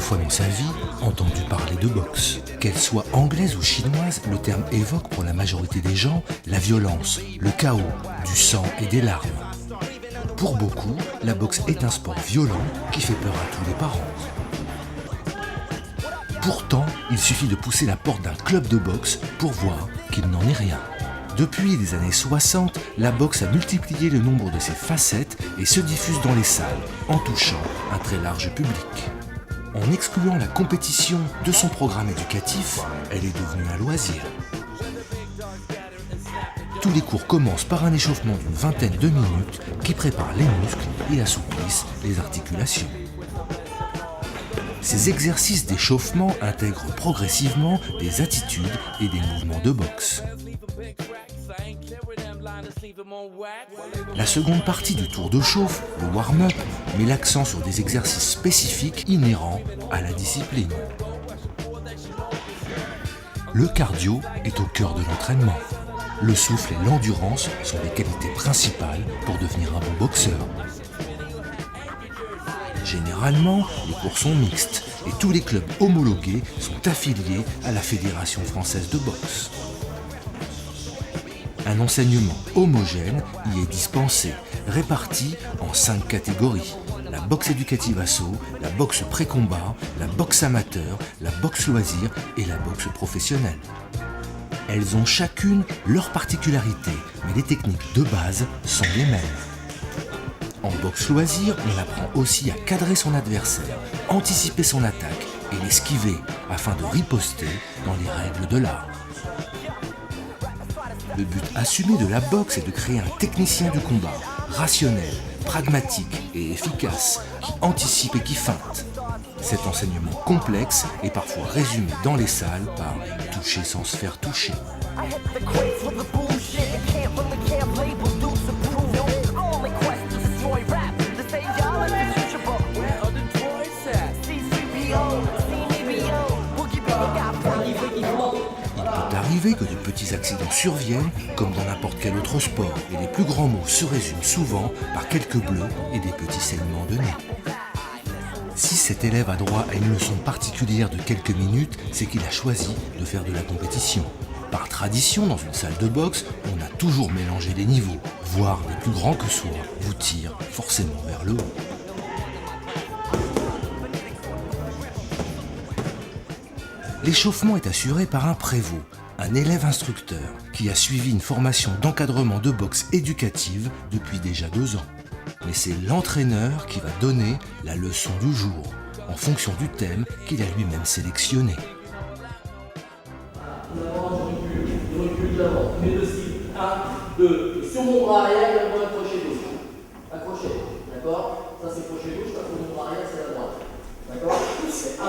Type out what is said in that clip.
fois dans sa vie entendu parler de boxe. Qu'elle soit anglaise ou chinoise, le terme évoque pour la majorité des gens la violence, le chaos, du sang et des larmes. Pour beaucoup, la boxe est un sport violent qui fait peur à tous les parents. Pourtant, il suffit de pousser la porte d'un club de boxe pour voir qu'il n'en est rien. Depuis les années 60, la boxe a multiplié le nombre de ses facettes et se diffuse dans les salles, en touchant un très large public. En excluant la compétition de son programme éducatif, elle est devenue un loisir. Tous les cours commencent par un échauffement d'une vingtaine de minutes qui prépare les muscles et assouplissent les articulations. Ces exercices d'échauffement intègrent progressivement des attitudes et des mouvements de boxe. La seconde partie du tour de chauffe, le warm-up, met l'accent sur des exercices spécifiques inhérents à la discipline. Le cardio est au cœur de l'entraînement. Le souffle et l'endurance sont les qualités principales pour devenir un bon boxeur. Généralement, les cours sont mixtes et tous les clubs homologués sont affiliés à la Fédération française de boxe. Un enseignement homogène y est dispensé, réparti en 5 catégories. La boxe éducative assaut, la boxe pré-combat, la boxe amateur, la boxe loisir et la boxe professionnelle. Elles ont chacune leurs particularités, mais les techniques de base sont les mêmes. En boxe loisir, on apprend aussi à cadrer son adversaire, anticiper son attaque et l'esquiver afin de riposter dans les règles de l'art. Le but assumé de la boxe est de créer un technicien du combat, rationnel, pragmatique et efficace, qui anticipe et qui feinte. Cet enseignement complexe est parfois résumé dans les salles par « toucher sans se faire toucher ». Il peut arriver que de petits accidents surviennent comme dans n'importe quel autre sport et les plus grands maux se résument souvent par quelques bleus et des petits saignements de nez. Si cet élève a droit à une leçon particulière de quelques minutes, c'est qu'il a choisi de faire de la compétition. Par tradition, dans une salle de boxe, on a toujours mélangé les niveaux, voire les plus grands que soient vous tirent forcément vers le haut. L'échauffement est assuré par un prévôt, un élève instructeur qui a suivi une formation d'encadrement de boxe éducative depuis déjà 2 ans. Mais c'est l'entraîneur qui va donner la leçon du jour, en fonction du thème qu'il a lui-même sélectionné. Je recule d'avant, mes deux cibles, 1, 2, sur mon bras arrière, il y a un crochet gauche. Un crochet, d'accord? Ça c'est crochet gauche, parce que mon bras arrière c'est la droite. D'accord? C'est 1,